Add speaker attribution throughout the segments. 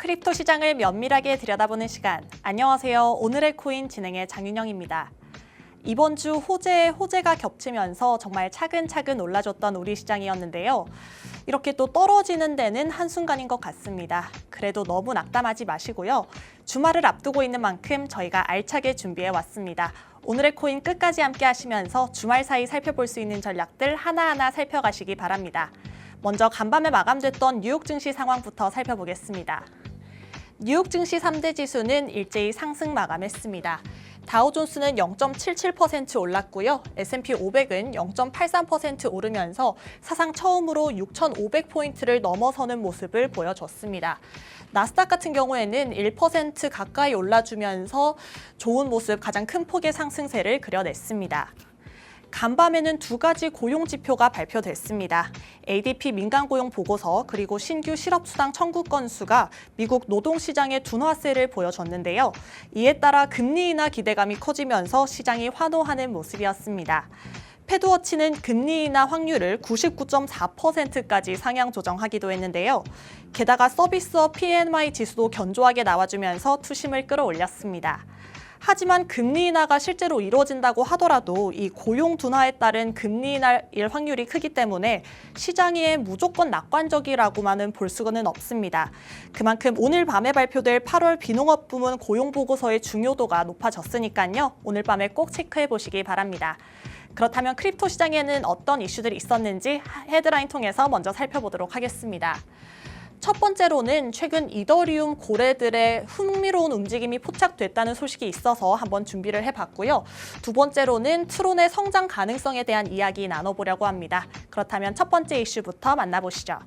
Speaker 1: 크립토 시장을 면밀하게 들여다보는 시간. 안녕하세요. 오늘의 코인 진행의 장윤영입니다. 이번 주 호재에 호재가 겹치면서 정말 차근차근 올라줬던 우리 시장이었는데요. 이렇게 또 떨어지는 데는 한순간인 것 같습니다. 그래도 너무 낙담하지 마시고요. 주말을 앞두고 있는 만큼 저희가 알차게 준비해 왔습니다. 오늘의 코인 끝까지 함께 하시면서 주말 사이 살펴볼 수 있는 전략들 하나하나 살펴가시기 바랍니다. 먼저 간밤에 마감됐던 뉴욕 증시 상황부터 살펴보겠습니다. 뉴욕 증시 3대 지수는 일제히 상승 마감했습니다. 다우존스는 0.77% 올랐고요. S&P 500은 0.83% 오르면서 사상 처음으로 6,500포인트를 넘어서는 모습을 보여줬습니다. 나스닥 같은 경우에는 1% 가까이 올라주면서 좋은 모습, 가장 큰 폭의 상승세를 그려냈습니다. 간밤에는 두 가지 고용 지표가 발표됐습니다. ADP 민간 고용 보고서 그리고 신규 실업수당 청구 건수가 미국 노동시장의 둔화세를 보여줬는데요. 이에 따라 금리 인하 기대감이 커지면서 시장이 환호하는 모습이었습니다. 패드워치는 금리 인하 확률을 99.4%까지 상향 조정하기도 했는데요. 게다가 서비스업 PMI 지수도 견조하게 나와주면서 투심을 끌어올렸습니다. 하지만 금리 인하가 실제로 이루어진다고 하더라도 이 고용 둔화에 따른 금리 인하일 확률이 크기 때문에 시장이 무조건 낙관적이라고만은 볼 수는 없습니다. 그만큼 오늘 밤에 발표될 8월 비농업 부문 고용 보고서의 중요도가 높아졌으니까요. 오늘 밤에 꼭 체크해 보시기 바랍니다. 그렇다면 크립토 시장에는 어떤 이슈들이 있었는지 헤드라인 통해서 먼저 살펴보도록 하겠습니다. 첫 번째로는 최근 이더리움 고래들의 흥미로운 움직임이 포착됐다는 소식이 있어서 한번 준비를 해봤고요. 두 번째로는 트론의 성장 가능성에 대한 이야기 나눠보려고 합니다. 그렇다면 첫 번째 이슈부터 만나보시죠.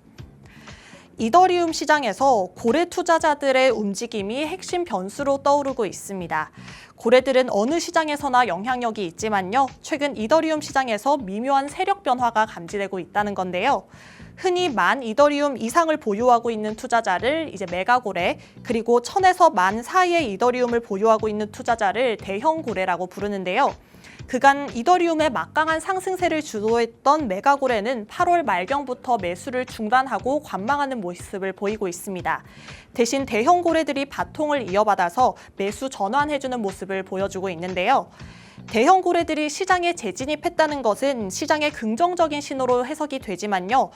Speaker 1: 이더리움 시장에서 고래 투자자들의 움직임이 핵심 변수로 떠오르고 있습니다. 고래들은 어느 시장에서나 영향력이 있지만요. 최근 이더리움 시장에서 미묘한 세력 변화가 감지되고 있다는 건데요. 흔히 10,000 이더리움 이상을 보유하고 있는 투자자를 이제 메가고래, 그리고 1,000에서 10,000 사이의 이더리움을 보유하고 있는 투자자를 대형고래라고 부르는데요. 그간 이더리움의 막강한 상승세를 주도했던 메가고래는 8월 말경부터 매수를 중단하고 관망하는 모습을 보이고 있습니다. 대신 대형고래들이 바통을 이어받아서 매수 전환해주는 모습을 보여주고 있는데요. 대형 고래들이 시장에 재진입했다는 것은 시장의 긍정적인 신호로 해석이 되지만요.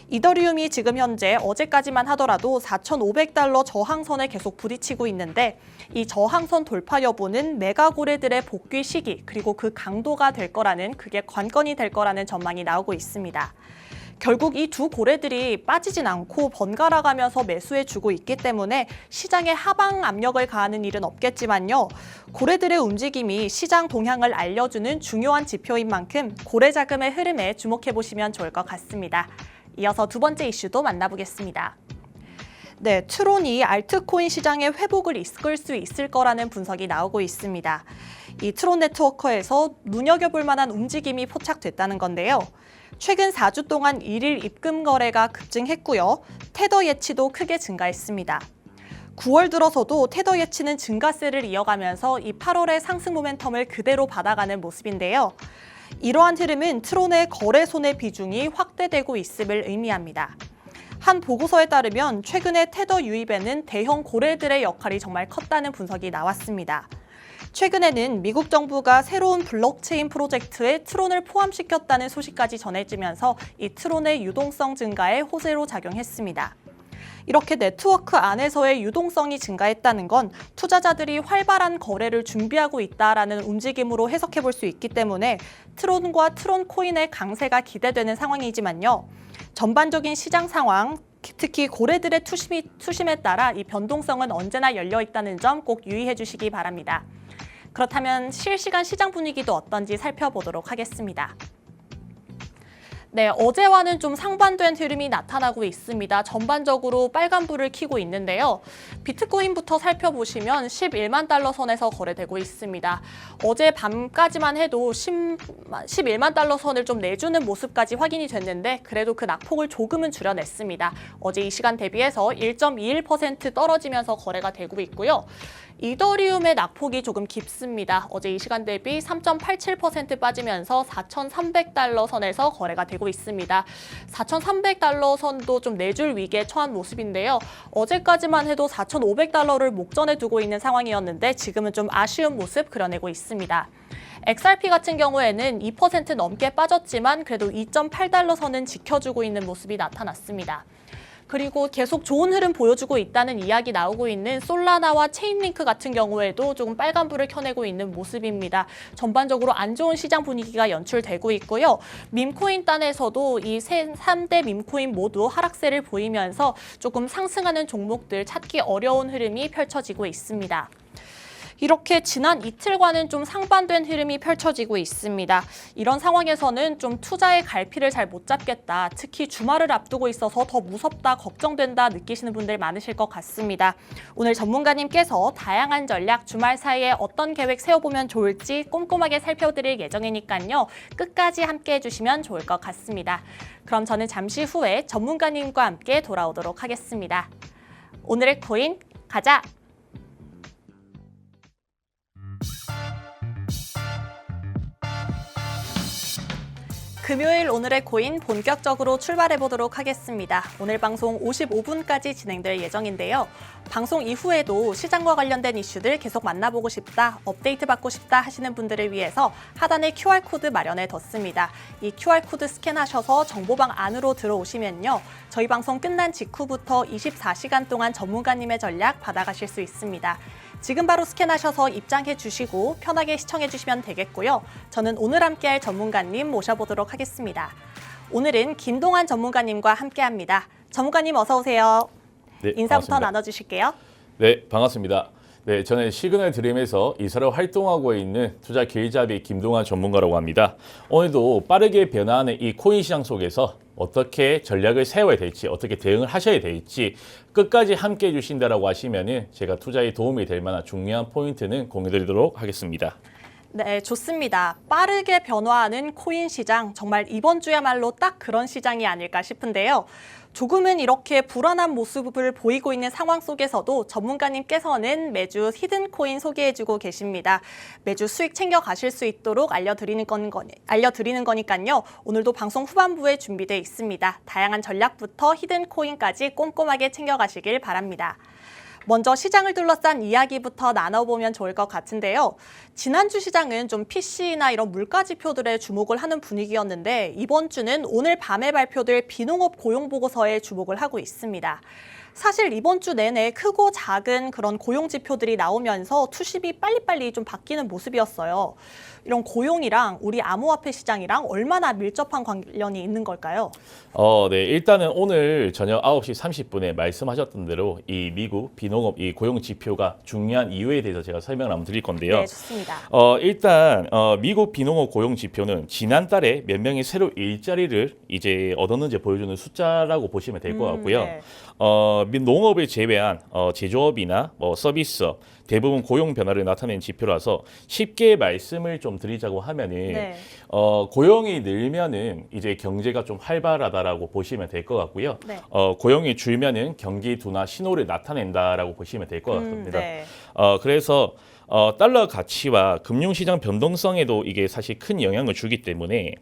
Speaker 1: 이더리움이 지금 현재 어제까지만 하더라도 $4,500 저항선에 계속 부딪히고 있는데 이 저항선 돌파 여부는 메가고래들의 복귀 시기 그리고 그 강도가 될 거라는, 그게 관건이 될 거라는 전망이 나오고 있습니다. 결국 이 두 고래들이 빠지진 않고 번갈아가면서 매수해주고 있기 때문에 시장에 하방 압력을 가하는 일은 없겠지만요. 고래들의 움직임이 시장 동향을 알려주는 중요한 지표인 만큼 고래 자금의 흐름에 주목해보시면 좋을 것 같습니다. 이어서 두 번째 이슈도 만나보겠습니다. 네, 트론이 알트코인 시장의 회복을 이끌 수 있을 거라는 분석이 나오고 있습니다. 이 트론 네트워커에서 눈여겨볼 만한 움직임이 포착됐다는 건데요. 최근 4주 동안 1일 입금 거래가 급증했고요. 테더 예치도 크게 증가했습니다. 9월 들어서도 테더 예치는 증가세를 이어가면서 이 8월의 상승 모멘텀을 그대로 받아가는 모습인데요. 이러한 흐름은 트론의 거래 손해 비중이 확대되고 있음을 의미합니다. 한 보고서에 따르면 최근에 테더 유입에는 대형 고래들의 역할이 정말 컸다는 분석이 나왔습니다. 최근에는 미국 정부가 새로운 블록체인 프로젝트에 트론을 포함시켰다는 소식까지 전해지면서 이 트론의 유동성 증가에 호재로 작용했습니다. 이렇게 네트워크 안에서의 유동성이 증가했다는 건 투자자들이 활발한 거래를 준비하고 있다라는 움직임으로 해석해 볼 수 있기 때문에 트론과 트론 코인의 강세가 기대되는 상황이지만요. 전반적인 시장 상황, 특히 고래들의 투심에 따라 이 변동성은 언제나 열려 있다는 점 꼭 유의해 주시기 바랍니다. 그렇다면 실시간 시장 분위기도 어떤지 살펴보도록 하겠습니다. 네, 어제와는 좀 상반된 흐름이 나타나고 있습니다. 전반적으로 빨간불을 켜고 있는데요. 비트코인부터 살펴보시면 11만 달러 선에서 거래되고 있습니다. 어제 밤까지만 해도 11만 달러 선을 좀 내주는 모습까지 확인이 됐는데 그래도 그 낙폭을 조금은 줄여냈습니다. 어제 이 시간 대비해서 1.21% 떨어지면서 거래가 되고 있고요. 이더리움의 낙폭이 조금 깊습니다. 어제 이 시간 대비 3.87% 빠지면서 4,300달러 선에서 거래가 되고 있습니다. 4,300달러 선도 좀 내줄 위기에 처한 모습인데요. 어제까지만 해도 4,500달러를 목전에 두고 있는 상황이었는데 지금은 좀 아쉬운 모습 그려내고 있습니다. XRP 같은 경우에는 2% 넘게 빠졌지만 그래도 2.8달러 선은 지켜주고 있는 모습이 나타났습니다. 그리고 계속 좋은 흐름 보여주고 있다는 이야기 나오고 있는 솔라나와 체인링크 같은 경우에도 조금 빨간불을 켜내고 있는 모습입니다. 전반적으로 안 좋은 시장 분위기가 연출되고 있고요. 밈코인 단에서도 이 3대 밈코인 모두 하락세를 보이면서 조금 상승하는 종목들 찾기 어려운 흐름이 펼쳐지고 있습니다. 이렇게 지난 이틀과는 좀 상반된 흐름이 펼쳐지고 있습니다. 이런 상황에서는 좀 투자의 갈피를 잘 못 잡겠다. 특히 주말을 앞두고 있어서 더 무섭다, 걱정된다 느끼시는 분들 많으실 것 같습니다. 오늘 전문가님께서 다양한 전략, 주말 사이에 어떤 계획 세워보면 좋을지 꼼꼼하게 살펴드릴 예정이니까요. 끝까지 함께 해주시면 좋을 것 같습니다. 그럼 저는 잠시 후에 전문가님과 함께 돌아오도록 하겠습니다. 오늘의 코인 가자! 금요일 오늘의 코인 본격적으로 출발해 보도록 하겠습니다. 오늘 방송 55분까지 진행될 예정인데요. 방송 이후에도 시장과 관련된 이슈들 계속 만나보고 싶다, 업데이트 받고 싶다 하시는 분들을 위해서 하단에 QR코드 마련해 뒀습니다. 이 QR코드 스캔하셔서 정보방 안으로 들어오시면요. 저희 방송 끝난 직후부터 24시간 동안 전문가님의 전략 받아가실 수 있습니다. 지금 바로 스캔하셔서 입장해 주시고 편하게 시청해 주시면 되겠고요. 저는 오늘 함께할 전문가님 모셔보도록 하겠습니다. 오늘은 김동환 전문가님과 함께합니다. 전문가님 어서 오세요.
Speaker 2: 네,
Speaker 1: 인사부터
Speaker 2: 반갑습니다.
Speaker 1: 나눠주실게요.
Speaker 2: 네, 반갑습니다. 네, 저는 시그널 드림에서 이사로 활동하고 있는 투자 길잡이 김동환 전문가라고 합니다. 오늘도 빠르게 변화하는 이 코인 시장 속에서 어떻게 전략을 세워야 될지, 어떻게 대응을 하셔야 될지 끝까지 함께 해주신다라고 하시면은 제가 투자에 도움이 될 만한 중요한 포인트는 공유드리도록 하겠습니다.
Speaker 1: 네, 좋습니다. 빠르게 변화하는 코인 시장, 정말 이번 주야말로 딱 그런 시장이 아닐까 싶은데요. 조금은 이렇게 불안한 모습을 보이고 있는 상황 속에서도 전문가님께서는 매주 히든 코인 소개해주고 계십니다. 매주 수익 챙겨 가실 수 있도록 알려드리는 거니까요. 오늘도 방송 후반부에 준비되어 있습니다. 다양한 전략부터 히든 코인까지 꼼꼼하게 챙겨 가시길 바랍니다. 먼저 시장을 둘러싼 이야기부터 나눠보면 좋을 것 같은데요. 지난주 시장은 좀 PC나 이런 물가 지표들에 주목을 하는 분위기였는데 이번 주는 오늘 밤에 발표될 비농업 고용보고서에 주목을 하고 있습니다. 사실 이번 주 내내 크고 작은 그런 고용 지표들이 나오면서 투심이 빨리빨리 좀 바뀌는 모습이었어요. 이런 고용이랑 우리 암호화폐 시장이랑 얼마나 밀접한 관련이 있는 걸까요?
Speaker 2: 네, 일단은 오늘 저녁 9시 30분에 말씀하셨던 대로 이 미국 비농업 이 고용 지표가 중요한 이유에 대해서 제가 설명을 한번 드릴 건데요.
Speaker 1: 네, 좋습니다.
Speaker 2: 일단 미국 비농업 고용 지표는 지난달에 몇 명이 새로 일자리를 이제 얻었는지 보여주는 숫자라고 보시면 될 것 같고요.
Speaker 1: 네.
Speaker 2: 농업을 제외한 제조업이나 서비스업 대부분 고용 변화를 나타낸 지표라서 쉽게 말씀을 좀 드리자고 하면은
Speaker 1: 네.
Speaker 2: 고용이 늘면은 이제 경제가 좀 활발하다라고 보시면 될 것 같고요.
Speaker 1: 네.
Speaker 2: 고용이 줄면은 경기 둔화 신호를 나타낸다라고 보시면 될 것 같습니다.
Speaker 1: 네.
Speaker 2: 그래서 달러 가치와 금융시장 변동성에도 이게 사실 큰 영향을 주기 때문에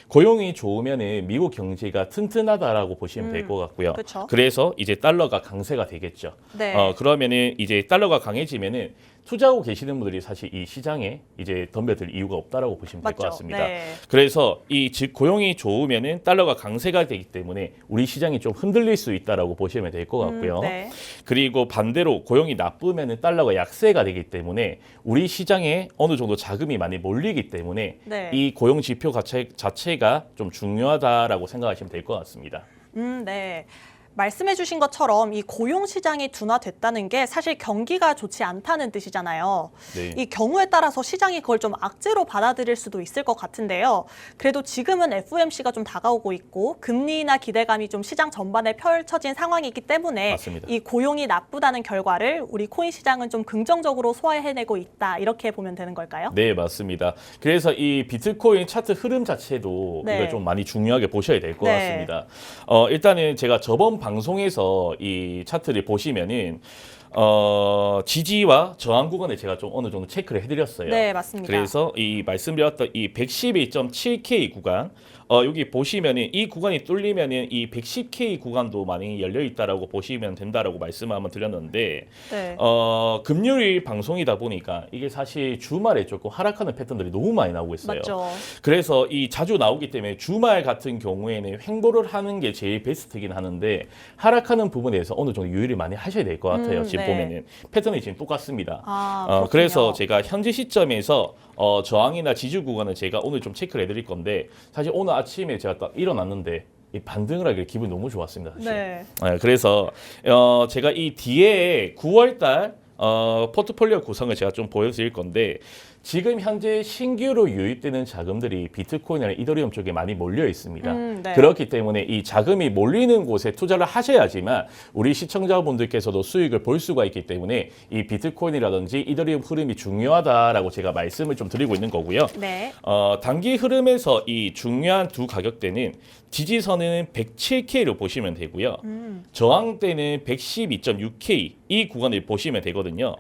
Speaker 2: 고용이 좋으면은 미국 경제가 튼튼하다라고 보시면 될 것 같고요.
Speaker 1: 그쵸.
Speaker 2: 그래서 이제 달러가 강세가 되겠죠.
Speaker 1: 네.
Speaker 2: 그러면은 이제 달러가 강해지면은 투자하고 계시는 분들이 사실 이 시장에 이제 덤벼들 이유가 없다라고 보시면 될 것
Speaker 1: 맞죠.
Speaker 2: 같습니다.
Speaker 1: 네.
Speaker 2: 그래서 즉 고용이 좋으면은 달러가 강세가 되기 때문에 우리 시장이 좀 흔들릴 수 있다라고 보시면 될 것 같고요.
Speaker 1: 네. 그리고
Speaker 2: 그리고 반대로 고용이 나쁘면은 달러가 약세가 되기 때문에 우리 시장에 어느 정도 자금이 많이 몰리기 때문에
Speaker 1: 네.
Speaker 2: 이 고용 지표 자체가 좀 중요하다라고 생각하시면 될 것 같습니다.
Speaker 1: 네. 말씀해 주신 것처럼 이 고용 시장이 둔화됐다는 게 사실 경기가 좋지 않다는 뜻이잖아요.
Speaker 2: 네.
Speaker 1: 이 경우에 따라서 시장이 그걸 좀 악재로 받아들일 수도 있을 것 같은데요. 그래도 지금은 FOMC가 좀 다가오고 있고 금리나 기대감이 좀 시장 전반에 펼쳐진 상황이기 때문에
Speaker 2: 맞습니다.
Speaker 1: 이 고용이 나쁘다는 결과를 우리 코인 시장은 좀 긍정적으로 소화해내고 있다. 이렇게 보면 되는 걸까요?
Speaker 2: 네, 맞습니다. 그래서 이 비트코인 차트 흐름 자체도
Speaker 1: 네.
Speaker 2: 이걸 좀 많이 중요하게 보셔야 될 것
Speaker 1: 네.
Speaker 2: 같습니다. 일단은 제가 저번 방송에서 이 차트를 보시면은 지지와 저항 구간을 제가 좀 어느 정도 체크를 해드렸어요.
Speaker 1: 네, 맞습니다.
Speaker 2: 그래서 이 말씀드렸던 이 112.7K 구간, 여기 보시면은 이 구간이 뚫리면은 이 110K 구간도 많이 열려 있다라고 보시면 된다라고 말씀을 한번 드렸는데,
Speaker 1: 네.
Speaker 2: 금요일 방송이다 보니까 이게 사실 주말에 조금 하락하는 패턴들이 너무 많이 나오고 있어요.
Speaker 1: 맞죠.
Speaker 2: 그래서 이 자주 나오기 때문에 주말 같은 경우에는 횡보를 하는 게 제일 베스트긴 하는데 하락하는 부분에서 어느 정도 유의를 많이 하셔야 될 것 같아요. 지금
Speaker 1: 네.
Speaker 2: 보면은 패턴이 지금 똑같습니다.
Speaker 1: 그렇군요.
Speaker 2: 그래서 제가 현재 시점에서 저항이나 지지 구간을 제가 오늘 좀 체크를 해드릴 건데 사실 오늘 아침에 제가 딱 일어났는데 이 반등을 하길래 기분이 너무 좋았습니다. 사실.
Speaker 1: 네.
Speaker 2: 그래서 제가 이 뒤에 9월달 포트폴리오 구성을 제가 좀 보여드릴 건데 지금 현재 신규로 유입되는 자금들이 비트코인이나 이더리움 쪽에 많이 몰려 있습니다.
Speaker 1: 네.
Speaker 2: 그렇기 때문에 이 자금이 몰리는 곳에 투자를 하셔야지만 우리 시청자분들께서도 수익을 볼 수가 있기 때문에 이 비트코인이라든지 이더리움 흐름이 중요하다라고 제가 말씀을 좀 드리고 있는 거고요.
Speaker 1: 네.
Speaker 2: 단기 흐름에서 이 중요한 두 가격대는 지지선은 107K로 보시면 되고요. 저항대는 112.6K 이 구간을 보시면 되거든요.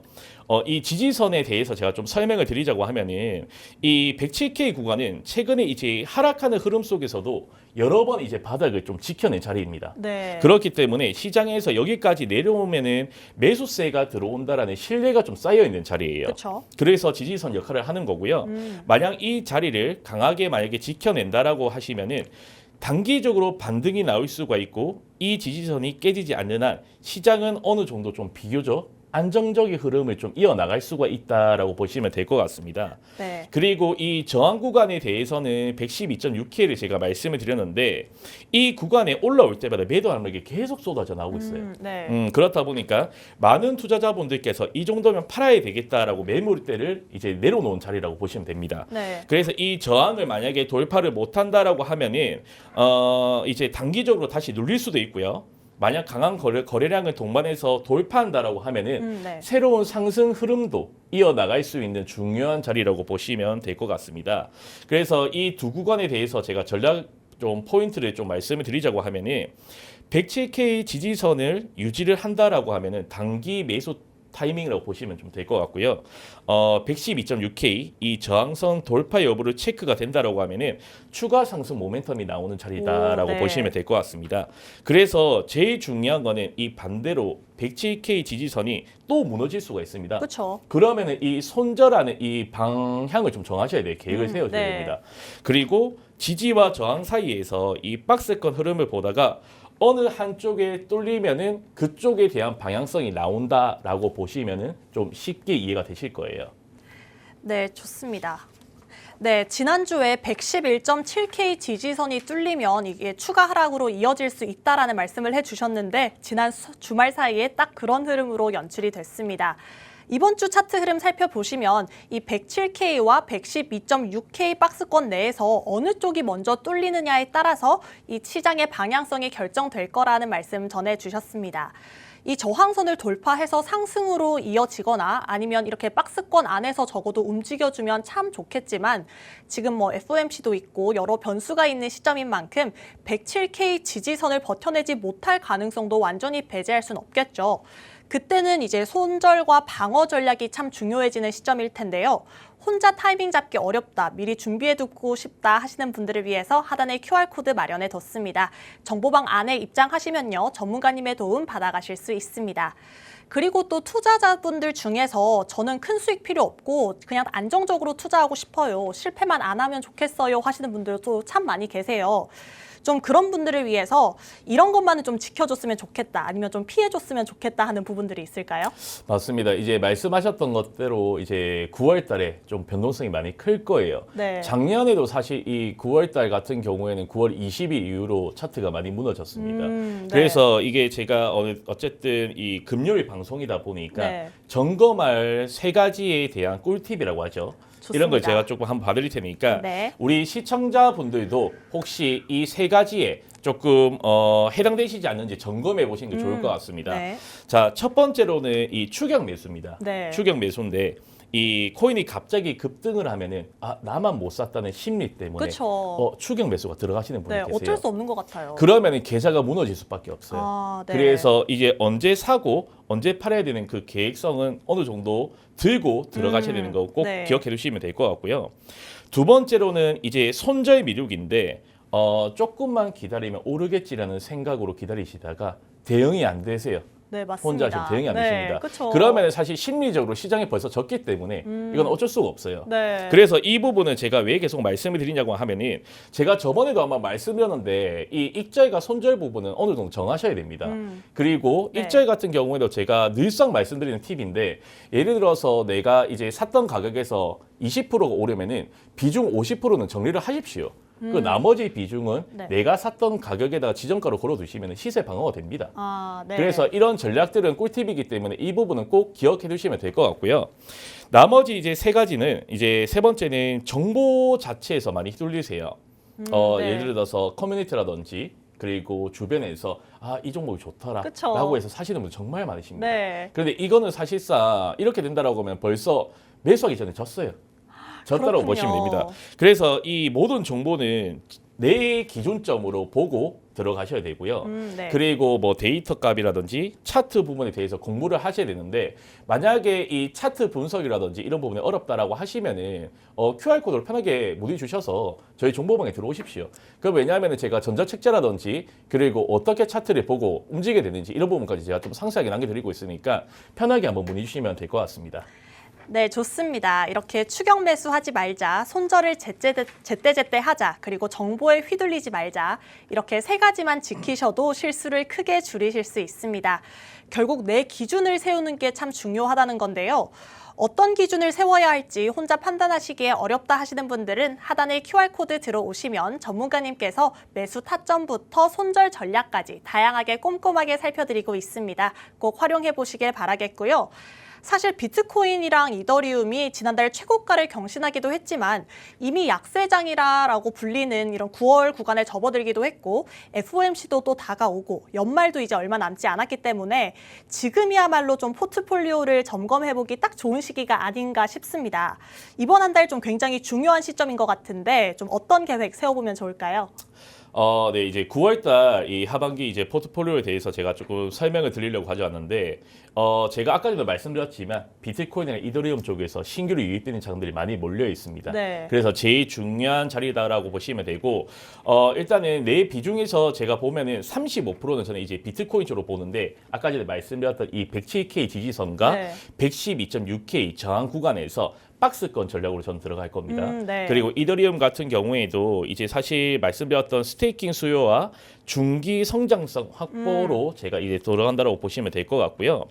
Speaker 2: 이 지지선에 대해서 제가 좀 설명을 드리자고 하면은 이 107K 구간은 최근에 이제 하락하는 흐름 속에서도 여러 번 이제 바닥을 좀 지켜낸 자리입니다.
Speaker 1: 네.
Speaker 2: 그렇기 때문에 시장에서 여기까지 내려오면은 매수세가 들어온다라는 신뢰가 좀 쌓여 있는 자리예요.
Speaker 1: 그렇죠.
Speaker 2: 그래서 지지선 역할을 하는 거고요. 만약 이 자리를 강하게 만약에 지켜낸다라고 하시면은 단기적으로 반등이 나올 수가 있고 이 지지선이 깨지지 않는 한 시장은 어느 정도 좀 비교적 안정적인 흐름을 좀 이어나갈 수가 있다라고 보시면 될 것 같습니다.
Speaker 1: 네.
Speaker 2: 그리고 이 저항 구간에 대해서는 112.6K를 제가 말씀을 드렸는데 이 구간에 올라올 때마다 매도 압력이 계속 쏟아져 나오고 있어요.
Speaker 1: 네.
Speaker 2: 그렇다 보니까 많은 투자자분들께서 이 정도면 팔아야 되겠다라고 매물대를 이제 내려놓은 자리라고 보시면 됩니다.
Speaker 1: 네.
Speaker 2: 그래서 이 저항을 만약에 돌파를 못한다라고 하면은 이제 단기적으로 다시 눌릴 수도 있고요. 만약 강한 거래량을 동반해서 돌파한다라고 하면은
Speaker 1: 네.
Speaker 2: 새로운 상승 흐름도 이어나갈 수 있는 중요한 자리라고 보시면 될 것 같습니다. 그래서 이 두 구간에 대해서 제가 전략 좀 포인트를 좀 말씀을 드리자고 하면은 107K 지지선을 유지를 한다라고 하면은 단기 매수 타이밍이라고 보시면 좀 될 것 같고요. 112.6K 이 저항선 돌파 여부를 체크가 된다라고 하면은 추가 상승 모멘텀이 나오는 자리다라고
Speaker 1: 네.
Speaker 2: 보시면 될 것 같습니다. 그래서 제일 중요한 거는 이 반대로 107K 지지선이 또 무너질 수가 있습니다.
Speaker 1: 그렇죠.
Speaker 2: 그러면은 이 손절하는 이 방향을 좀 정하셔야 돼요. 계획을 세워줘야
Speaker 1: 네.
Speaker 2: 됩니다. 그리고 지지와 저항 사이에서 이 박스권 흐름을 보다가 어느 한쪽에 뚫리면은 그쪽에 대한 방향성이 나온다라고 보시면은 좀 쉽게 이해가 되실 거예요.
Speaker 1: 네, 좋습니다. 네, 지난주에 111.7K 지지선이 뚫리면 이게 추가 하락으로 이어질 수 있다라는 말씀을 해주셨는데 지난 주말 사이에 딱 그런 흐름으로 연출이 됐습니다. 이번 주 차트 흐름 살펴보시면 이 107K와 112.6K 박스권 내에서 어느 쪽이 먼저 뚫리느냐에 따라서 이 시장의 방향성이 결정될 거라는 말씀 전해주셨습니다. 이 저항선을 돌파해서 상승으로 이어지거나 아니면 이렇게 박스권 안에서 적어도 움직여주면 참 좋겠지만 지금 뭐 FOMC도 있고 여러 변수가 있는 시점인 만큼 107K 지지선을 버텨내지 못할 가능성도 완전히 배제할 수는 없겠죠. 그때는 이제 손절과 방어 전략이 참 중요해지는 시점일 텐데요. 혼자 타이밍 잡기 어렵다, 미리 준비해두고 싶다 하시는 분들을 위해서 하단에 QR코드 마련해뒀습니다. 정보방 안에 입장하시면요. 전문가님의 도움 받아가실 수 있습니다. 그리고 또 투자자분들 중에서 저는 큰 수익 필요 없고 그냥 안정적으로 투자하고 싶어요. 실패만 안 하면 좋겠어요 하시는 분들도 참 많이 계세요. 좀 그런 분들을 위해서 이런 것만은 좀 지켜줬으면 좋겠다 아니면 좀 피해줬으면 좋겠다 하는 부분들이 있을까요?
Speaker 2: 맞습니다. 이제 말씀하셨던 것대로 이제 9월 달에 좀 변동성이 많이 클 거예요.
Speaker 1: 네.
Speaker 2: 작년에도 사실 이 9월 달 같은 경우에는 9월 20일 이후로 차트가 많이 무너졌습니다.
Speaker 1: 네.
Speaker 2: 그래서 이게 제가 어쨌든 이 금요일 방송이다 보니까
Speaker 1: 네.
Speaker 2: 점검할 세 가지에 대한 꿀팁이라고 하죠.
Speaker 1: 좋습니다.
Speaker 2: 이런 걸 제가 조금 한번 봐드릴 테니까
Speaker 1: 네.
Speaker 2: 우리 시청자분들도 혹시 이 세 가지에 조금 해당되시지 않는지 점검해 보시는 게 좋을 것 같습니다.
Speaker 1: 네.
Speaker 2: 자, 첫 번째로는 이 추격 매수입니다.
Speaker 1: 네.
Speaker 2: 추격 매수인데 이 코인이 갑자기 급등을 하면은 나만 못 샀다는 심리 때문에
Speaker 1: 그쵸.
Speaker 2: 추격 매수가 들어가시는 분이
Speaker 1: 네,
Speaker 2: 계세요.
Speaker 1: 어쩔 수 없는 것 같아요.
Speaker 2: 그러면은 계좌가 무너질 수밖에 없어요.
Speaker 1: 네.
Speaker 2: 그래서 이제 언제 사고 언제 팔아야 되는 그 계획성은 어느 정도 들고 들어가셔야 되는 거 꼭
Speaker 1: 네.
Speaker 2: 기억해 두시면 될 것 같고요. 두 번째로는 이제 손절 미륵인데 조금만 기다리면 오르겠지라는 생각으로 기다리시다가 대응이 안 되세요.
Speaker 1: 네,
Speaker 2: 혼자
Speaker 1: 맞습니다.
Speaker 2: 지금 대응이 안
Speaker 1: 네,
Speaker 2: 되십니다.
Speaker 1: 그쵸.
Speaker 2: 그러면 사실 심리적으로 시장에 벌써 졌기 때문에 이건 어쩔 수가 없어요.
Speaker 1: 네.
Speaker 2: 그래서 이 부분은 제가 왜 계속 말씀을 드리냐고 하면은 제가 저번에도 아마 말씀드렸는데 이 익절과 손절 부분은 어느 정도 정하셔야 됩니다. 그리고
Speaker 1: 네.
Speaker 2: 익절 같은 경우에도 제가 늘상 말씀드리는 팁인데 예를 들어서 내가 이제 샀던 가격에서 20%가 오르면은 비중 50%는 정리를 하십시오. 그 나머지 비중은
Speaker 1: 네.
Speaker 2: 내가 샀던 가격에다가 지정가로 걸어두시면 시세 방어가 됩니다.
Speaker 1: 네.
Speaker 2: 그래서 이런 전략들은 꿀팁이기 때문에 이 부분은 꼭 기억해 두시면 될 것 같고요. 나머지 이제 세 가지는 이제 세 번째는 정보 자체에서 많이 휘둘리세요.
Speaker 1: 네.
Speaker 2: 예를 들어서 커뮤니티라든지 그리고 주변에서 이 종목이 좋더라
Speaker 1: 그쵸.
Speaker 2: 라고 해서 사시는 분들 정말 많으십니다.
Speaker 1: 네.
Speaker 2: 그런데 이거는 사실상 이렇게 된다라고 하면 벌써 매수하기 전에 졌어요. 졌다라고
Speaker 1: 그렇군요.
Speaker 2: 보시면 됩니다. 그래서 이 모든 정보는 내 기준점으로 보고 들어가셔야 되고요.
Speaker 1: 네.
Speaker 2: 그리고 뭐 데이터 값이라든지 차트 부분에 대해서 공부를 하셔야 되는데 만약에 이 차트 분석이라든지 이런 부분이 어렵다라고 하시면은 QR코드를 편하게 문의 주셔서 저희 정보방에 들어오십시오. 그럼 왜냐하면 제가 전자책자라든지 그리고 어떻게 차트를 보고 움직이게 되는지 이런 부분까지 제가 좀 상세하게 남겨드리고 있으니까 편하게 한번 문의 주시면 될 것 같습니다.
Speaker 1: 네, 좋습니다. 이렇게 추격 매수하지 말자, 손절을 제때제때 하자, 그리고 정보에 휘둘리지 말자. 이렇게 세 가지만 지키셔도 실수를 크게 줄이실 수 있습니다. 결국 내 기준을 세우는 게 참 중요하다는 건데요. 어떤 기준을 세워야 할지 혼자 판단하시기에 어렵다 하시는 분들은 하단에 QR코드 들어오시면 전문가님께서 매수 타점부터 손절 전략까지 다양하게 꼼꼼하게 살펴드리고 있습니다. 꼭 활용해 보시길 바라겠고요. 사실 비트코인이랑 이더리움이 지난달 최고가를 경신하기도 했지만 이미 약세장이라고 불리는 이런 9월 구간에 접어들기도 했고 FOMC도 또 다가오고 연말도 이제 얼마 남지 않았기 때문에 지금이야말로 좀 포트폴리오를 점검해보기 딱 좋은 시기가 아닌가 싶습니다. 이번 한 달 좀 굉장히 중요한 시점인 것 같은데 좀 어떤 계획 세워보면 좋을까요?
Speaker 2: 네, 이제 9월달 이 하반기 이제 포트폴리오에 대해서 제가 조금 설명을 드리려고 가져왔는데, 제가 아까 전에 말씀드렸지만 비트코인이나 이더리움 쪽에서 신규로 유입되는 자금들이 많이 몰려 있습니다.
Speaker 1: 네.
Speaker 2: 그래서 제일 중요한 자리다라고 보시면 되고, 일단은 내 비중에서 제가 보면은 35%는 저는 이제 비트코인 쪽으로 보는데, 아까 전에 말씀드렸던 이 107K 지지선과
Speaker 1: 네.
Speaker 2: 112.6K 저항 구간에서 박스권 전략으로 저는 들어갈 겁니다.
Speaker 1: 네.
Speaker 2: 그리고 이더리움 같은 경우에도 이제 사실 말씀드렸던 스테이킹 수요와 중기 성장성 확보로 제가 이제 돌아간다고 보시면 될 것 같고요.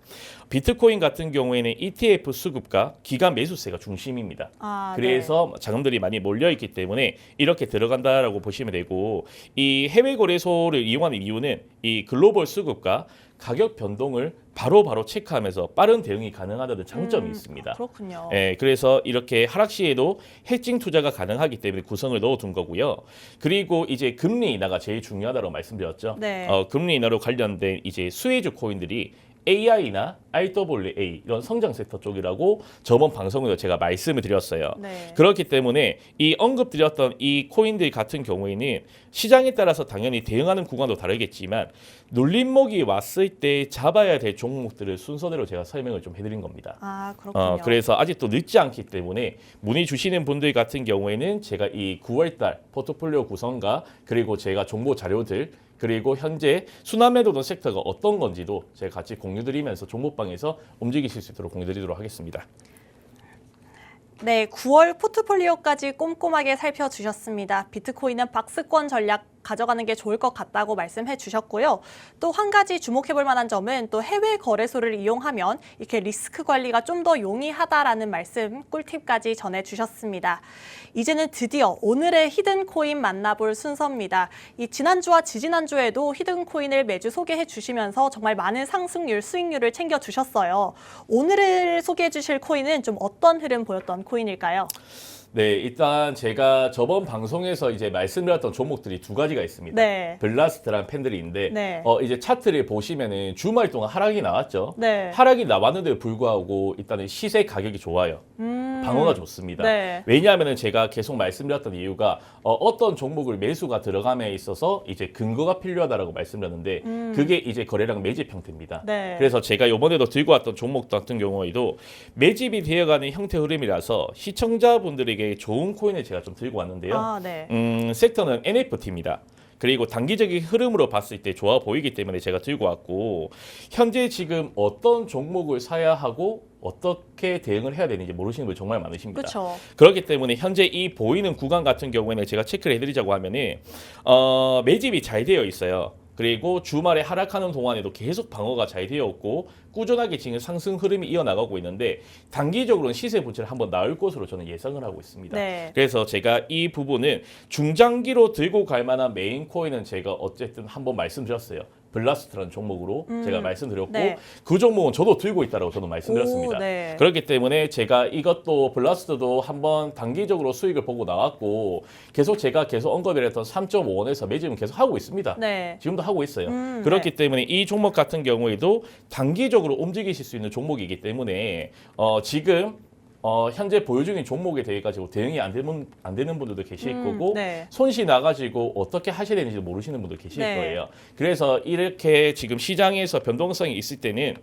Speaker 2: 비트코인 같은 경우에는 ETF 수급과 기간 매수세가 중심입니다. 그래서 자금들이 많이 몰려 있기 때문에 이렇게 들어간다라고 보시면 되고 이 해외 거래소를 이용하는 이유는 이 글로벌 수급과 가격 변동을 바로바로 체크하면서 빠른 대응이 가능하다는 장점이 있습니다.
Speaker 1: 그렇군요.
Speaker 2: 예, 그래서 이렇게 하락 시에도 해칭 투자가 가능하기 때문에 구성을 넣어둔 거고요. 그리고 이제 금리 인하가 제일 중요하다고 말씀드렸죠.
Speaker 1: 네.
Speaker 2: 금리 인하로 관련된 이제 수혜주 코인들이 AI나 RWA 이런 성장 섹터 쪽이라고 저번 방송에서 제가 말씀을 드렸어요.
Speaker 1: 네.
Speaker 2: 그렇기 때문에 이 언급드렸던 이 코인들 같은 경우에는 시장에 따라서 당연히 대응하는 구간도 다르겠지만 눌림목이 왔을 때 잡아야 될 종목들을 순서대로 제가 설명을 좀 해드린 겁니다.
Speaker 1: 그렇군요.
Speaker 2: 그래서 아직도 늦지 않기 때문에 문의 주시는 분들 같은 경우에는 제가 이 9월달 포트폴리오 구성과 그리고 제가 정보 자료들 그리고 현재 순환매도는 섹터가 어떤 건지도 제가 같이 공유드리면서 종목방에서 움직이실 수 있도록 공유드리도록 하겠습니다.
Speaker 1: 네, 9월 포트폴리오까지 꼼꼼하게 살펴주셨습니다. 비트코인은 박스권 전략 가져가는 게 좋을 것 같다고 말씀해 주셨고요. 또 한 가지 주목해 볼 만한 점은 또 해외 거래소를 이용하면 이렇게 리스크 관리가 좀 더 용이하다라는 말씀, 꿀팁까지 전해 주셨습니다. 이제는 드디어 오늘의 히든 코인 만나볼 순서입니다. 이 지난주와 지지난주에도 히든 코인을 매주 소개해 주시면서 정말 많은 상승률, 수익률을 챙겨 주셨어요. 오늘을 소개해 주실 코인은 좀 어떤 흐름 보였던 코인일까요?
Speaker 2: 네, 일단 제가 저번 방송에서 이제 말씀드렸던 종목들이 두 가지가 있습니다.
Speaker 1: 네.
Speaker 2: 블라스트라는 팬들인데
Speaker 1: 네.
Speaker 2: 이제 차트를 보시면은 주말 동안 하락이 나왔죠.
Speaker 1: 네.
Speaker 2: 하락이 나왔는데도 불구하고 일단은 시세 가격이 좋아요. 방어가 좋습니다.
Speaker 1: 네.
Speaker 2: 왜냐하면은 제가 계속 말씀드렸던 이유가 어떤 종목을 매수가 들어감에 있어서 이제 근거가 필요하다라고 말씀드렸는데 그게 이제 거래량 매집 형태입니다.
Speaker 1: 네.
Speaker 2: 그래서 제가 이번에도 들고 왔던 종목 같은 경우에도 매집이 되어가는 형태 흐름이라서 시청자분들에게 좋은 코인을 제가 좀 들고 왔는데요.
Speaker 1: 아, 네.
Speaker 2: 섹터는 NFT입니다. 그리고 단기적인 흐름으로 봤을 때 좋아 보이기 때문에 제가 들고 왔고 현재 지금 어떤 종목을 사야 하고 어떻게 대응을 해야 되는지 모르시는 분이 정말 많으십니다.
Speaker 1: 그렇죠.
Speaker 2: 그렇기 때문에 현재 이 보이는 구간 같은 경우에는 제가 체크를 해드리자고 하면은 매집이 잘 되어 있어요. 그리고 주말에 하락하는 동안에도 계속 방어가 잘 되어 있고 꾸준하게 지금 상승 흐름이 이어나가고 있는데 단기적으로는 시세 분출을 한번 나올 것으로 저는 예상을 하고 있습니다.
Speaker 1: 네.
Speaker 2: 그래서 제가 이 부분은 중장기로 들고 갈 만한 메인 코인은 제가 어쨌든 한번 말씀드렸어요. 블라스트라는 종목으로 제가 말씀드렸고
Speaker 1: 네.
Speaker 2: 그 종목은 저도 들고 있다고 저도 말씀드렸습니다.
Speaker 1: 오, 네.
Speaker 2: 그렇기 때문에 제가 이것도 블라스트도 한번 단기적으로 수익을 보고 나왔고 제가 계속 언급을 했던 3.5원에서 매집은 계속 하고 있습니다.
Speaker 1: 네.
Speaker 2: 지금도 하고 있어요. 그렇기 때문에 이 종목 같은 경우에도 단기적으로 움직이실 수 있는 종목이기 때문에 지금 현재 보유 중인 종목에 대해 가지고 대응이 안 되는 분들도 계실 거고
Speaker 1: 네.
Speaker 2: 손실 나가지고 어떻게 하셔야 되는지 모르시는 분도 계실
Speaker 1: 네.
Speaker 2: 거예요. 그래서 이렇게 지금 시장에서 변동성이 있을 때는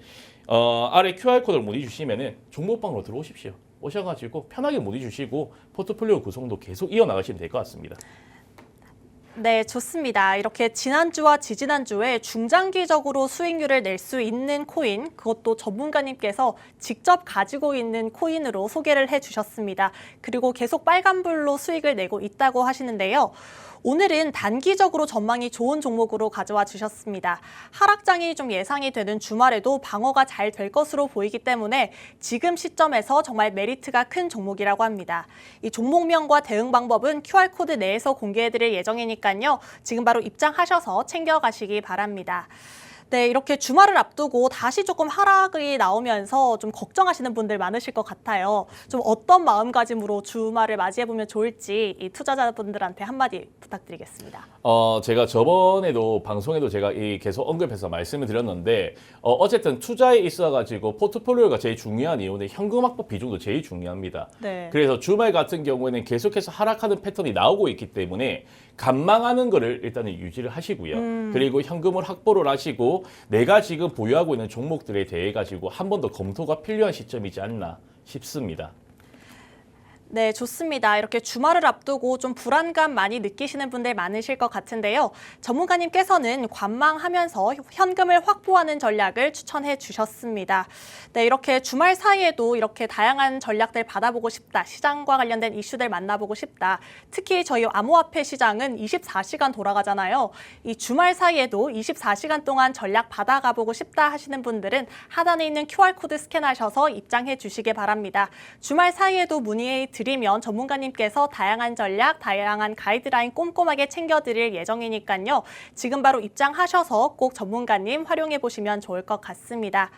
Speaker 2: 아래 QR코드를 문의 주시면은 종목방으로 들어오십시오. 오셔가지고 편하게 문의 주시고 포트폴리오 구성도 계속 이어나가시면 될 것 같습니다.
Speaker 1: 네, 좋습니다. 이렇게 지난주와 지지난주에 중장기적으로 수익률을 낼 수 있는 코인, 그것도 전문가님께서 직접 가지고 있는 코인으로 소개를 해주셨습니다. 그리고 계속 빨간불로 수익을 내고 있다고 하시는데요. 오늘은 단기적으로 전망이 좋은 종목으로 가져와 주셨습니다. 하락장이 좀 예상이 되는 주말에도 방어가 잘 될 것으로 보이기 때문에 지금 시점에서 정말 메리트가 큰 종목이라고 합니다. 이 종목명과 대응 방법은 QR코드 내에서 공개해드릴 예정이니까요. 지금 바로 입장하셔서 챙겨가시기 바랍니다. 네, 이렇게 주말을 앞두고 다시 조금 하락이 나오면서 좀 걱정하시는 분들 많으실 것 같아요. 좀 어떤 마음가짐으로 주말을 맞이해보면 좋을지 이 투자자분들한테 한마디 부탁드리겠습니다.
Speaker 2: 제가 저번에도 방송에도 제가 계속 언급해서 말씀을 드렸는데 어쨌든 투자에 있어가지고 포트폴리오가 제일 중요한 이유는 현금 확보 비중도 제일 중요합니다.
Speaker 1: 네.
Speaker 2: 그래서 주말 같은 경우에는 계속해서 하락하는 패턴이 나오고 있기 때문에 관망하는 거를 일단은 유지를 하시고요. 그리고 현금을 확보를 하시고 내가 지금 보유하고 있는 종목들에 대해 가지고 한 번 더 검토가 필요한 시점이지 않나 싶습니다.
Speaker 1: 네, 좋습니다. 이렇게 주말을 앞두고 좀 불안감 많이 느끼시는 분들 많으실 것 같은데요. 전문가님께서는 관망하면서 현금을 확보하는 전략을 추천해 주셨습니다. 네, 이렇게 주말 사이에도 이렇게 다양한 전략들 받아보고 싶다. 시장과 관련된 이슈들 만나보고 싶다. 특히 저희 암호화폐 시장은 24시간 돌아가잖아요. 이 주말 사이에도 24시간 동안 전략 받아가보고 싶다 하시는 분들은 하단에 있는 QR코드 스캔하셔서 입장해 주시기 바랍니다. 주말 사이에도 문의 드리면 전문가님께서 다양한 전략, 다양한 가이드라인 꼼꼼하게 챙겨드릴 예정이니까요. 지금 바로 입장하셔서 꼭 전문가님 활용해 보시면 좋을 것 같습니다.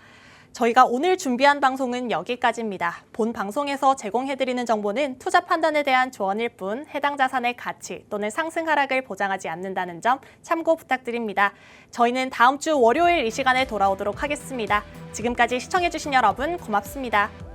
Speaker 1: 저희가 오늘 준비한 방송은 여기까지입니다. 본 방송에서 제공해드리는 정보는 투자 판단에 대한 조언일 뿐 해당 자산의 가치 또는 상승 하락을 보장하지 않는다는 점 참고 부탁드립니다. 저희는 다음 주 월요일 이 시간에 돌아오도록 하겠습니다. 지금까지 시청해주신 여러분 고맙습니다.